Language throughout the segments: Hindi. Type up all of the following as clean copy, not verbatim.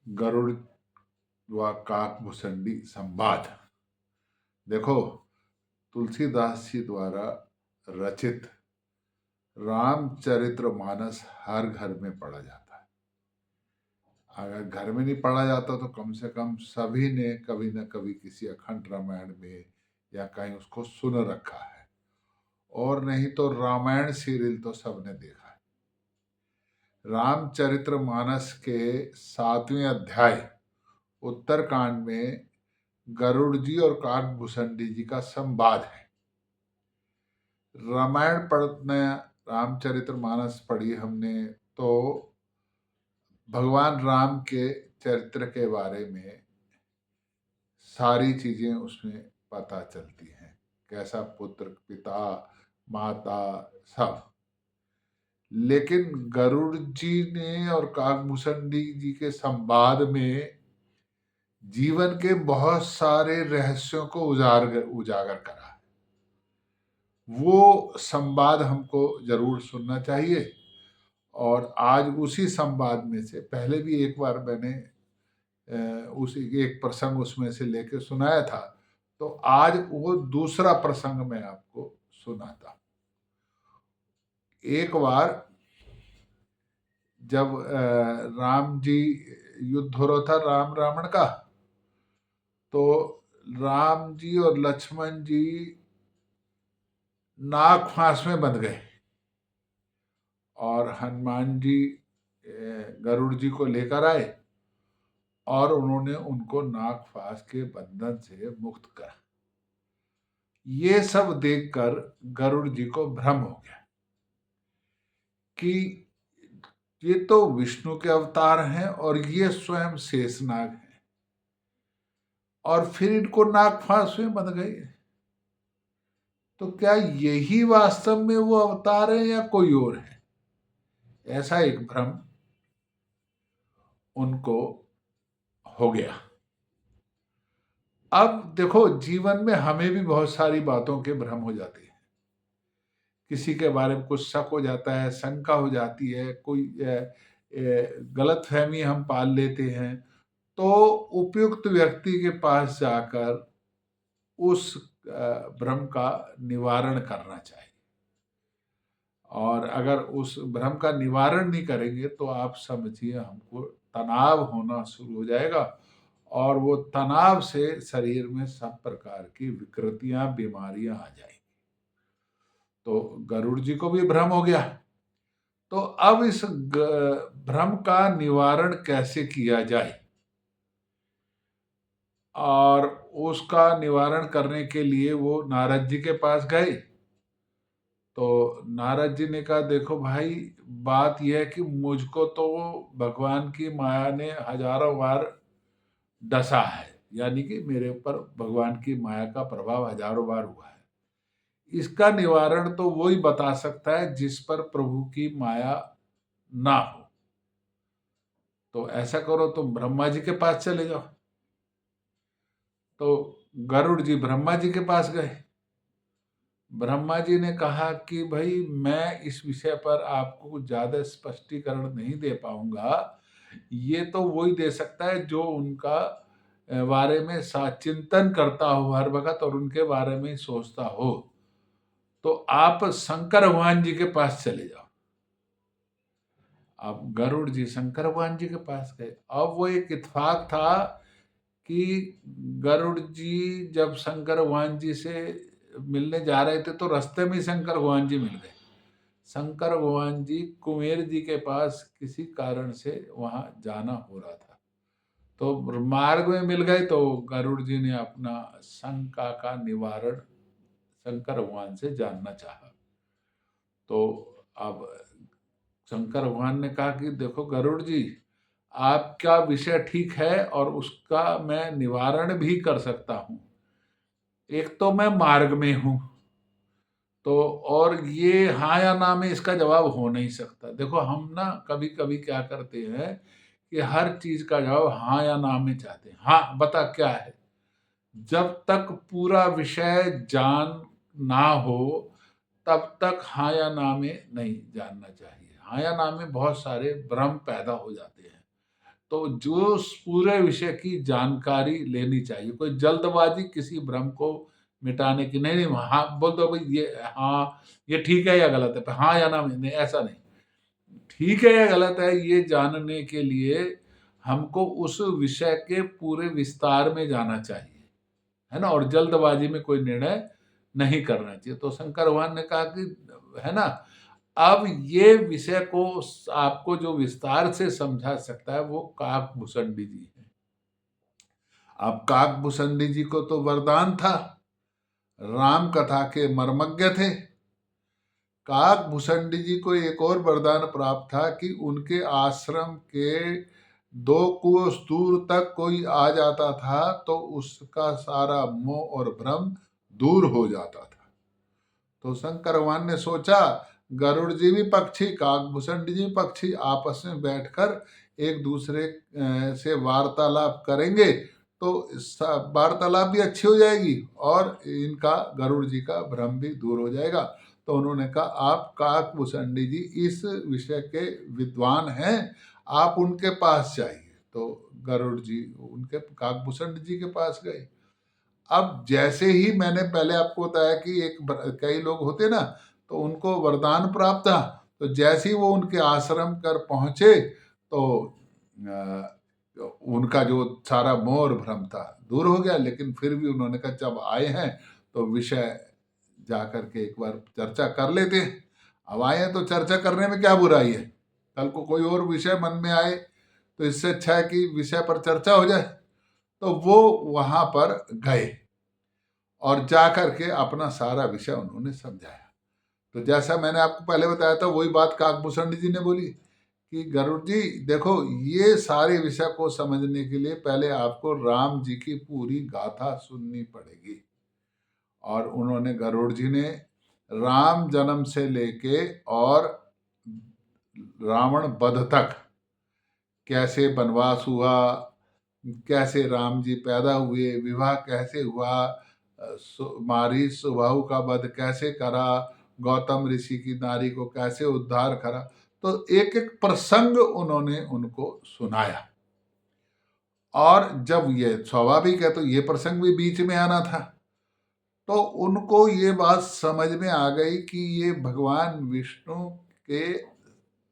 गरुड़ व काकभूषणी संवाद। देखो, तुलसीदास जी द्वारा रचित रामचरितमानस हर घर में पढ़ा जाता है। अगर घर में नहीं पढ़ा जाता तो कम से कम सभी ने कभी न कभी किसी अखंड रामायण में या कहीं उसको सुन रखा है, और नहीं तो रामायण सीरियल तो सबने देखा है। रामचरितमानस के 7वें अध्याय उत्तरकांड में गरुड़ जी और काकभूषणी जी का संवाद है। रामायण पढ़ने, रामचरितमानस पढ़ी हमने तो भगवान राम के चरित्र के बारे में सारी चीजें उसमें पता चलती हैं। कैसा पुत्र, पिता, माता, सब। लेकिन गरुड़ जी ने और काकभूषणी जी के संवाद में जीवन के बहुत सारे रहस्यों को उजागर करा है। वो संवाद हमको जरूर सुनना चाहिए। और आज उसी संवाद में से पहले भी एक बार मैंने उसी एक प्रसंग उसमें से लेके सुनाया था, तो आज वो दूसरा प्रसंग मैं आपको सुनाता। एक बार जब राम जी युद्ध हो रहा था राम रावण का, तो राम जी और लक्ष्मण जी नाग फांस में बंध गए और हनुमान जी गरुड़ जी को लेकर आए और उन्होंने उनको नाग फांस के बंधन से मुक्त करा। ये सब देखकर गरुड़ जी को भ्रम हो गया कि ये तो विष्णु के अवतार हैं और ये स्वयं शेषनाग हैं, और फिर इनको नाग फांस में बंध गए। तो क्या यही वास्तव में वो अवतार है या कोई और है? ऐसा एक भ्रम उनको हो गया। अब देखो, जीवन में हमें भी बहुत सारी बातों के भ्रम हो जाते हैं। किसी के बारे में कुछ शक हो जाता है, शंका हो जाती है, कोई गलत फहमी हम पाल लेते हैं। तो उपयुक्त व्यक्ति के पास जाकर उस भ्रम का निवारण करना चाहिए। और अगर उस भ्रम का निवारण नहीं करेंगे तो आप समझिए हमको तनाव होना शुरू हो जाएगा, और वो तनाव से शरीर में सब प्रकार की विकृतियां, बीमारियां आ जाएंगी। तो गरुड़ जी को भी भ्रम हो गया। तो अब इस भ्रम का निवारण कैसे किया जाए, और उसका निवारण करने के लिए वो नारद जी के पास गए। तो नारद जी ने कहा, देखो भाई, बात यह है कि मुझको तो भगवान की माया ने हजारों बार डसा है, यानी कि मेरे ऊपर भगवान की माया का प्रभाव हजारों बार हुआ है। इसका निवारण तो वही बता सकता है जिस पर प्रभु की माया ना हो। तो ऐसा करो, तुम ब्रह्मा जी के पास चले जाओ। तो गरुड़ जी ब्रह्मा जी के पास गए। ब्रह्मा जी ने कहा कि भाई, मैं इस विषय पर आपको कुछ ज्यादा स्पष्टीकरण नहीं दे पाऊंगा। ये तो वही दे सकता है जो उनका बारे में चिंतन करता हो हर वक्त और उनके बारे में सोचता हो। तो आप शंकर भगवान जी के पास चले जाओ। अब गरुड़ जी शंकर भगवान जी के पास गए। अब वो एक इत्तेफाक था कि गरुड़ जी जब शंकर भगवान जी से मिलने जा रहे थे तो रास्ते में शंकर भगवान जी मिल गए। शंकर भगवान जी कुमेर जी के पास किसी कारण से वहां जाना हो रहा था, तो मार्ग में मिल गए। तो गरुड़ जी ने अपना शंका का निवारण शंकर भगवान से जानना चाहा। तो अब शंकर भगवान ने कहा कि देखो गरुड़ जी, आपका विषय ठीक है और उसका मैं निवारण भी कर सकता हूं। एक तो मैं मार्ग में हूं, तो और ये हाँ या ना में इसका जवाब हो नहीं सकता। देखो, हम ना कभी कभी क्या करते हैं कि हर चीज का जवाब हाँ या ना में चाहते हैं। हाँ बता क्या है। जब तक पूरा विषय जान ना हो तब तक हाँ या ना में नहीं जानना चाहिए। हाँ या ना में बहुत सारे भ्रम पैदा हो जाते हैं। तो जो उस पूरे विषय की जानकारी लेनी चाहिए। कोई जल्दबाजी किसी भ्रम को मिटाने की नहीं, नहीं हाँ, बोल दो भई ये हाँ, ये ठीक है या गलत है? हाँ या ना में नहीं, ऐसा नहीं। ठीक है या गलत है ये जानने के लिए हमको उस विषय के पूरे विस्तार में जाना चाहिए, है ना? और जल्दबाजी में कोई निर्णय नहीं करना चाहिए। तो शंकर भगवान ने कहा कि है ना, अब ये विषय को आपको जो विस्तार से समझा सकता है वो काकभूषणी जी हैं। अब काकभूषणी जी को तो वरदान था, राम कथा के मर्मज्ञ थे। काकभूषणी जी को एक और वरदान प्राप्त था कि उनके आश्रम के 2 कोस दूर तक कोई आ जाता था तो उसका सारा मोह और भ्रम दूर हो जाता था। तो शंकर भगवान ने सोचा गरुड़ जी भी पक्षी, काकभूषणी जी पक्षी, आपस में बैठकर एक दूसरे से वार्तालाप करेंगे तो वार्तालाप भी अच्छी हो जाएगी और इनका गरुड़ जी का भ्रम भी दूर हो जाएगा। तो उन्होंने कहा आप काकभूषणी जी इस विषय के विद्वान हैं, आप उनके पास जाइए। तो गरुड़ जी उनके काकभूषणी जी के पास गए। अब जैसे ही मैंने पहले आपको बताया कि कई लोग होते ना, तो उनको वरदान प्राप्त था, तो जैसे ही वो उनके आश्रम कर पहुंचे तो उनका जो सारा मोह और भ्रम था दूर हो गया। लेकिन फिर भी उन्होंने कहा जब आए हैं तो विषय जा करके एक बार चर्चा कर लेते हैं। अब आए हैं तो चर्चा करने में क्या बुराई है, कल को कोई और विषय मन में आए तो इससे अच्छा है कि विषय पर चर्चा हो जाए। तो वो वहां पर गए और जा करके अपना सारा विषय उन्होंने समझाया। तो जैसा मैंने आपको पहले बताया था वही बात काकभूषणी जी ने बोली कि गरुड़ जी देखो, ये सारे विषय को समझने के लिए पहले आपको राम जी की पूरी गाथा सुननी पड़ेगी। और उन्होंने गरुड़ जी ने राम जन्म से लेके और रावण वध तक कैसे वनवास हुआ, कैसे राम जी पैदा हुए, विवाह कैसे हुआ, मारी सुबाहु का वध कैसे करा, गौतम ऋषि की नारी को कैसे उद्धार करा, तो एक एक प्रसंग उन्होंने उनको सुनाया। और जब ये स्वाभाविक है तो ये प्रसंग भी बीच में आना था, तो उनको ये बात समझ में आ गई कि ये भगवान विष्णु के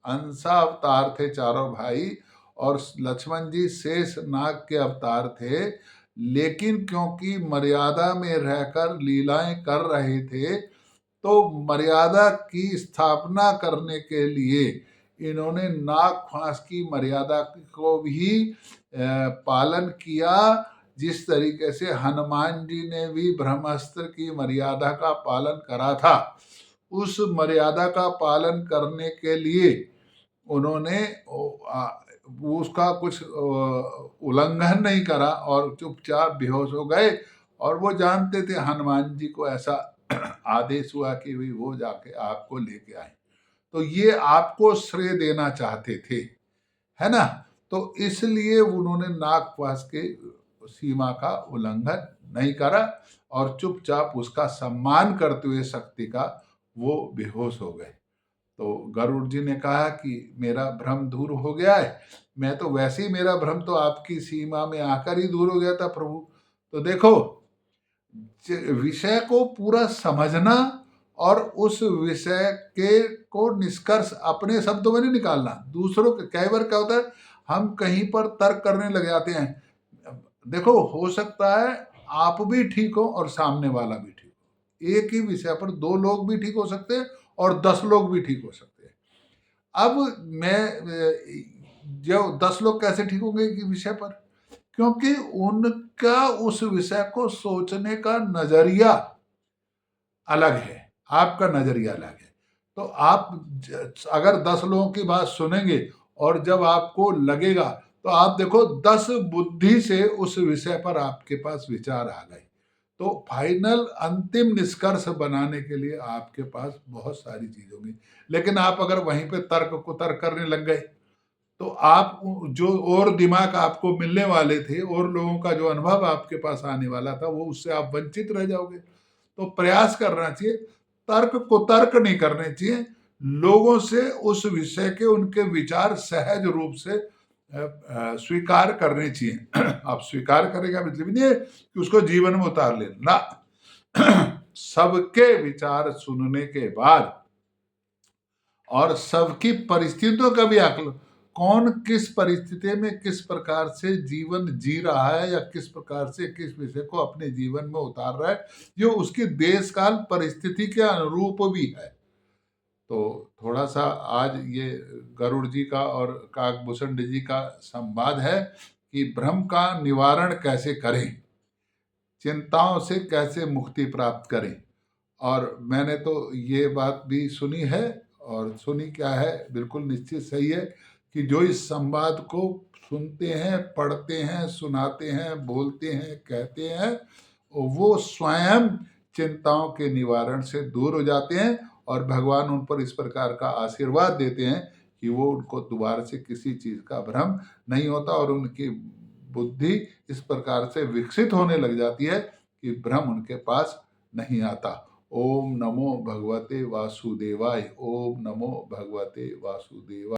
अंशा अवतार थे चारों भाई, और लक्ष्मण जी शेष नाग के अवतार थे। लेकिन क्योंकि मर्यादा में रहकर लीलाएं कर रहे थे, तो मर्यादा की स्थापना करने के लिए इन्होंने नाग फांस की मर्यादा को भी पालन किया। जिस तरीके से हनुमान जी ने भी ब्रह्मास्त्र की मर्यादा का पालन करा था, उस मर्यादा का पालन करने के लिए उन्होंने उसका कुछ उल्लंघन नहीं करा और चुपचाप बेहोश हो गए। और वो जानते थे हनुमान जी को ऐसा आदेश हुआ कि भाई वो जाके आपको लेके आए, तो ये आपको श्रेय देना चाहते थे, है ना। तो इसलिए उन्होंने नागपाश के सीमा का उल्लंघन नहीं करा और चुपचाप उसका सम्मान करते हुए शक्ति का वो बेहोश हो गए। तो गरुड़ जी ने कहा कि मेरा भ्रम दूर हो गया है, मैं तो वैसे ही, मेरा भ्रम तो आपकी सीमा में आकर ही दूर हो गया था प्रभु। तो देखो, विषय को पूरा समझना और उस विषय के को निष्कर्ष अपने शब्दों में नहीं निकालना, दूसरों के। कई बार क्या होता है, हम कहीं पर तर्क करने लग जाते हैं। देखो, हो सकता है आप भी ठीक हो और सामने वाला भी ठीक हो, एक ही विषय पर 2 लोग भी ठीक हो सकते हैं और 10 लोग भी ठीक हो सकते हैं। अब जो 10 लोग कैसे ठीक होंगे कि विषय पर, क्योंकि उनका उस विषय को सोचने का नजरिया अलग है, आपका नजरिया अलग है। तो आप अगर 10 लोगों की बात सुनेंगे और जब आपको लगेगा, तो आप देखो 10 बुद्धि से उस विषय पर आपके पास विचार आ गए। तो फाइनल अंतिम निष्कर्ष बनाने के लिए आपके पास बहुत सारी चीज होंगी। लेकिन आप अगर वहीं पे तर्क को तर्क करने लग गए, तो आप जो और दिमाग आपको मिलने वाले थे और लोगों का जो अनुभव आपके पास आने वाला था, वो उससे आप वंचित रह जाओगे। तो प्रयास करना चाहिए, तर्क को तर्क नहीं करने चाहिए, लोगों से उस विषय के उनके विचार सहज रूप से स्वीकार करने चाहिए। अब स्वीकार करेगा मतलब नहीं है कि उसको जीवन में उतार लेना ना। सबके विचार सुनने के बाद और सबकी परिस्थितियों का भी आकलन, कौन किस परिस्थिति में किस प्रकार से जीवन जी रहा है या किस प्रकार से किस विषय को अपने जीवन में उतार रहा है, जो उसकी देश काल परिस्थिति के अनुरूप भी है। तो थोड़ा सा आज ये गरुड़ जी का और काकभूषण जी का संवाद है कि भ्रम का निवारण कैसे करें, चिंताओं से कैसे मुक्ति प्राप्त करें। और मैंने तो ये बात भी सुनी है, और सुनी क्या है, बिल्कुल निश्चित सही है कि जो इस संवाद को सुनते हैं, पढ़ते हैं, सुनाते हैं, बोलते हैं, कहते हैं, वो स्वयं चिंताओं के निवारण से दूर हो जाते हैं और भगवान उन पर इस प्रकार का आशीर्वाद देते हैं कि वो उनको दोबारा से किसी चीज का भ्रम नहीं होता और उनकी बुद्धि इस प्रकार से विकसित होने लग जाती है कि भ्रम उनके पास नहीं आता। ओम नमो भगवते वासुदेवाय। ओम नमो भगवते वासुदेवाय।